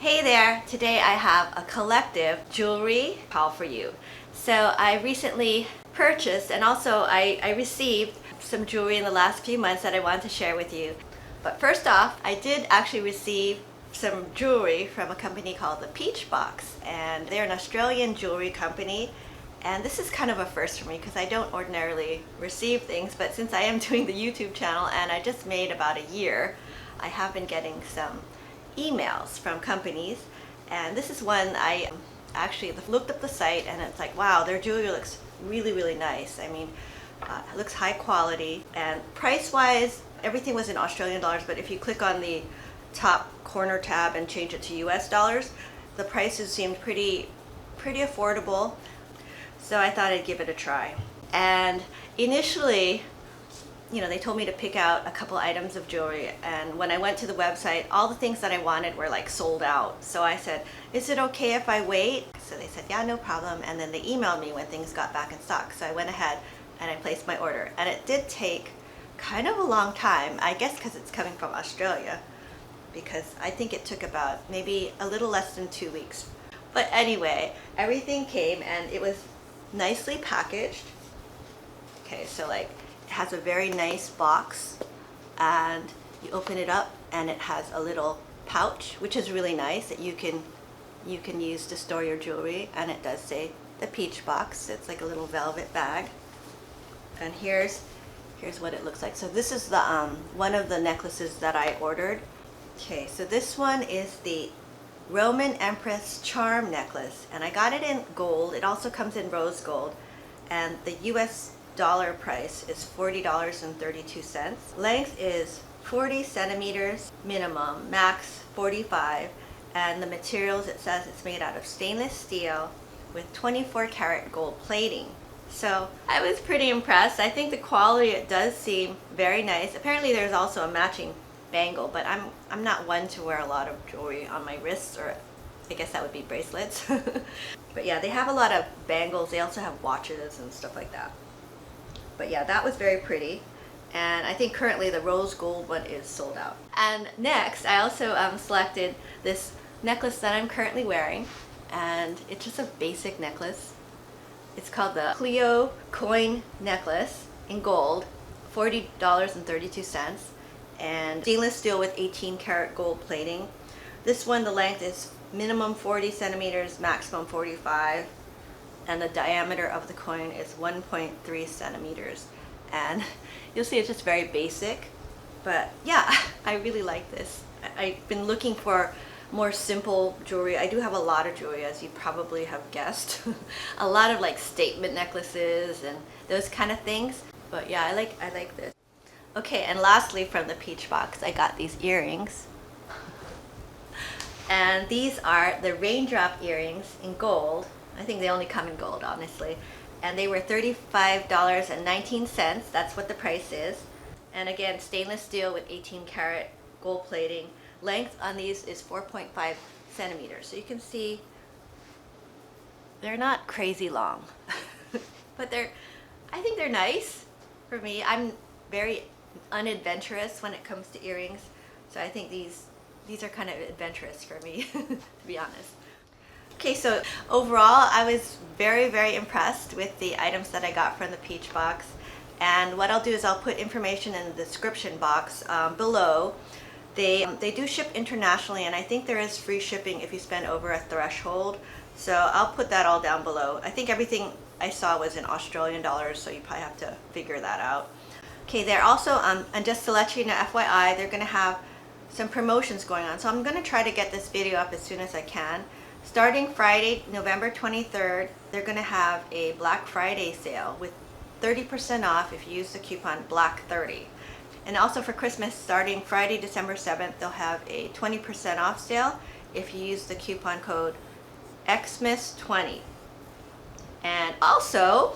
Hey there! Today I have a collective jewelry haul for you. So I recently purchased and also I received some jewelry in the last few months that I wanted to share with you. But first off, I did actually receive some jewelry from a company called ThePeachBox, and they're an Australian jewelry company. And this is kind of a first for me because I don't ordinarily receive things, but since I am doing the YouTube channel and I just made about a year, I have been getting some emails from companies, and this is one I actually looked up the site and it's like, wow, their jewelry looks really nice. I mean, it looks high quality, and price wise everything was in Australian dollars, but if you click on the top corner tab and change it to US dollars, the prices seemed pretty affordable. So I thought I'd give it a try. And initially, they told me to pick out a couple items of jewelry, and when I went to the website, all the things that I wanted were like sold out. So I said, is it okay if I wait? So they said, yeah, no problem. And then they emailed me when things got back in stock. So I went ahead and I placed my order, and it did take kind of a long time, I guess because it's coming from Australia, because I think it took about maybe a little less than 2 weeks. But anyway, everything came and it was nicely packaged. Okay, so like, it has a very nice box, and you open it up and it has a little pouch, which is really nice, that you can use to store your jewelry. And it does say ThePeachBox. It's like a little velvet bag. And here's what it looks like. So this is the one of the necklaces that I ordered. Okay, so this one is the Roman Empress charm necklace, and I got it in gold. It also comes in rose gold, and the US dollar price is $40.32. Length is 40 centimeters minimum, max 45, and the materials, it says it's made out of stainless steel with 24 karat gold plating. So I was pretty impressed. I think the quality, it does seem very nice. Apparently there's also a matching bangle, but I'm not one to wear a lot of jewelry on my wrists, or I guess that would be bracelets. But yeah, they have a lot of bangles. They also have watches and stuff like that. But yeah, that was very pretty, and I think currently the rose gold one is sold out. And next, I also selected this necklace that I'm currently wearing, and it's just a basic necklace. It's called the Clio coin necklace in gold, $40.32, and stainless steel with 18 karat gold plating. This one, the length is minimum 40 centimeters, maximum 45. And the diameter of the coin is 1.3 centimeters. And you'll see it's just very basic. But yeah, I really like this. I've been looking for more simple jewelry. I do have a lot of jewelry, as you probably have guessed. A lot of like statement necklaces and those kind of things. But yeah, I like this. Okay, and lastly from the ThePeachBox, I got these earrings. And these are the raindrop earrings in gold. I think they only come in gold, honestly. And they were $35.19. That's what the price is. And again, stainless steel with 18 karat gold plating. Length on these is 4.5 centimeters. So you can see they're not crazy long. But I think they're nice for me. I'm very unadventurous when it comes to earrings. So I think these are kind of adventurous for me, to be honest. Okay, so overall, I was very impressed with the items that I got from the ThePeachBox. And what I'll do is I'll put information in the description box below. They do ship internationally, and I think there is free shipping if you spend over a threshold. So I'll put that all down below. I think everything I saw was in Australian dollars, so you probably have to figure that out. Okay, they're also, and just to let you know, FYI, they're going to have some promotions going on. So I'm going to try to get this video up as soon as I can. Starting Friday, November 23rd, they're going to have a Black Friday sale with 30% off if you use the coupon BLACK30. And also for Christmas, starting Friday, December 7th, they'll have a 20% off sale if you use the coupon code XMISS20. And also,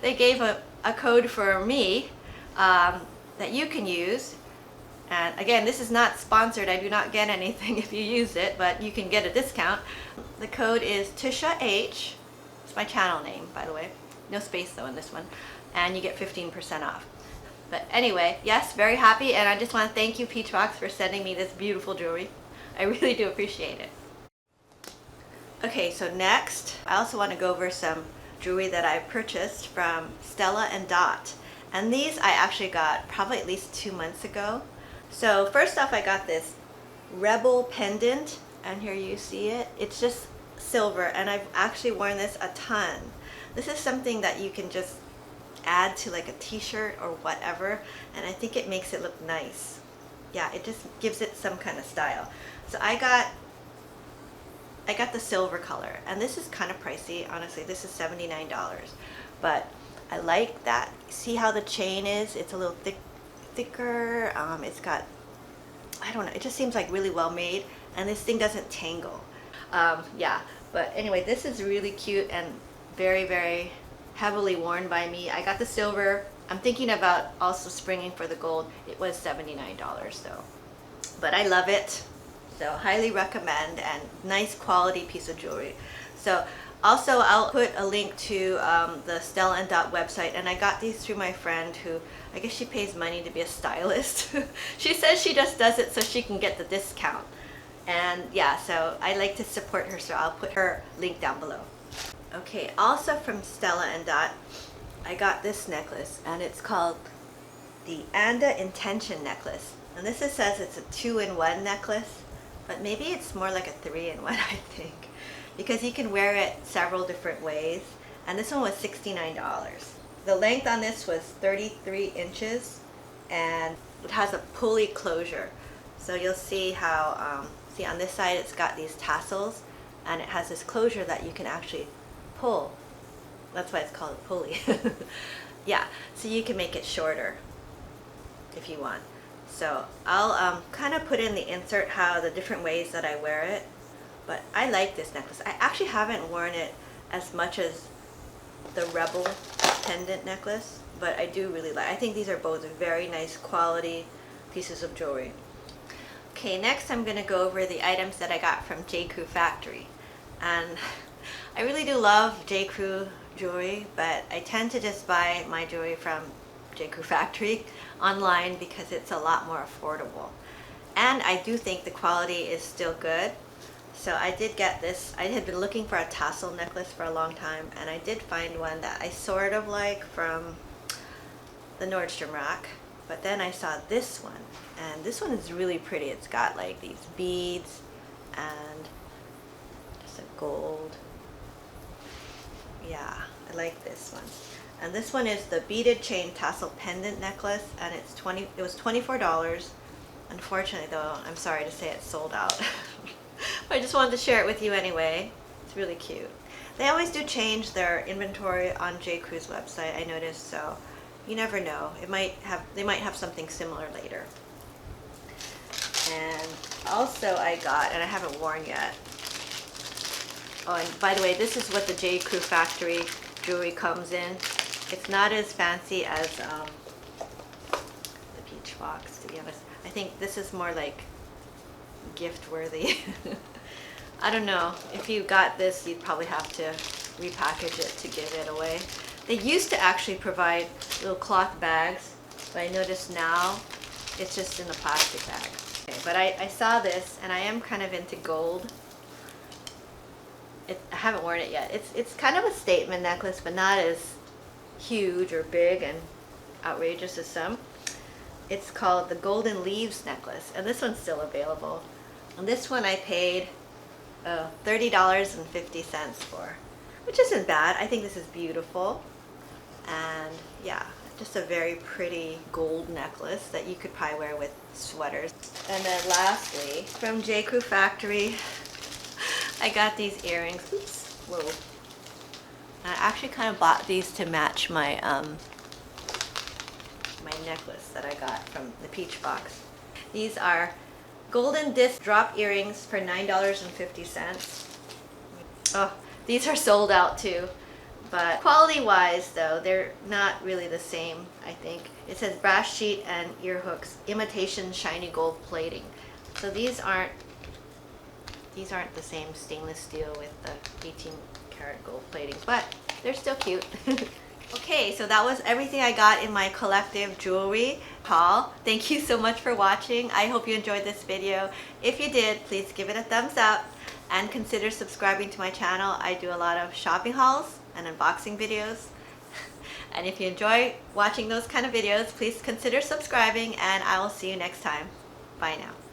they gave a code for me that you can use. And again, this is not sponsored. I do not get anything if you use it, but you can get a discount. The code is Tisha H. It's my channel name, by the way. No space though in this one. And you get 15% off. But anyway, yes, very happy, and I just want to thank you, ThePeachBox, for sending me this beautiful jewelry. I really do appreciate it. Okay, so next, I also want to go over some jewelry that I purchased from Stella Dot. And these I actually got probably at least 2 months ago. So first off, I got this Rebel pendant, and here you see it. It's just silver, and I've actually worn this a ton. This is something that you can just add to like a t-shirt or whatever, and I think it makes it look nice. Yeah, it just gives it some kind of style. So I got the silver color, and this is kind of pricey, honestly. This is $79, but I like that. See how the chain is? It's a little thicker. It's got, I don't know, it just seems like really well made, and this thing doesn't tangle. Yeah, but anyway, this is really cute and very, very heavily worn by me. I got the silver. I'm thinking about also springing for the gold. It was $79 though, but I love it. So highly recommend, and nice quality piece of jewelry. So also I'll put a link to the Stella Dot website, and I got these through my friend who, I guess she pays money to be a stylist. She says she just does it so she can get the discount. And yeah, so I like to support her, so I'll put her link down below. Okay, also from Stella Dot, I got this necklace, and it's called the Anda Intention necklace. And this says it's a 2-in-1 necklace, but maybe it's more like a 3-in-1, I think, because you can wear it several different ways. And this one was $69. The length on this was 33 inches, and it has a pulley closure. So you'll see how, see on this side it's got these tassels, and it has this closure that you can actually pull. That's why it's called a pulley. Yeah, so you can make it shorter if you want. So I'll kind of put in the insert how the different ways that I wear it. But I like this necklace. I actually haven't worn it as much as the Rebel pendant necklace, but I do really like. I think these are both very nice quality pieces of jewelry. Okay, next I'm going to go over the items that I got from J.Crew Factory. And I really do love J.Crew jewelry, but I tend to just buy my jewelry from J.Crew Factory online because it's a lot more affordable. And I do think the quality is still good. So I did get this. I had been looking for a tassel necklace for a long time, and I did find one that I sort of like from the Nordstrom rack. But then I saw this one, and this one is really pretty. It's got like these beads and just a gold. Yeah, I like this one. And this one is the beaded chain tassel pendant necklace, and it was $24. Unfortunately though, I'm sorry to say it's sold out. But I just wanted to share it with you anyway. It's really cute. They always do change their inventory on J.Crew's website, I noticed, so you never know. They might have something similar later. And also I got, and I haven't worn yet. Oh, and by the way, this is what the J.Crew Factory jewelry comes in. It's not as fancy as the ThePeachBox, to be honest. I think this is more like gift worthy. I don't know. If you got this, you'd probably have to repackage it to give it away. They used to actually provide little cloth bags, but I noticed now it's just in the plastic bag. Okay, but I saw this, and I am kind of into gold. I haven't worn it yet. It's kind of a statement necklace, but not as huge or big and outrageous as some. It's called the Golden Leaves necklace, and this one's still available. And this one I paid $30.50 for, which isn't bad. I think this is beautiful, and yeah, just a very pretty gold necklace that you could probably wear with sweaters. And then lastly, from J.Crew Factory, I got these earrings. Oops, whoa. I actually kind of bought these to match my my necklace that I got from the ThePeachBox. These are golden disc drop earrings for $9.50. Oh, these are sold out too. But quality-wise, though, they're not really the same, I think. It says brass sheet and ear hooks, imitation shiny gold plating. So these aren't the same stainless steel with the 18-karat gold plating, but they're still cute. Okay, so that was everything I got in my collective jewelry haul. Thank you so much for watching. I hope you enjoyed this video. If you did, please give it a thumbs up. and consider subscribing to my channel. I do a lot of shopping hauls and unboxing videos. And if you enjoy watching those kind of videos, please consider subscribing, and I will see you next time. Bye now.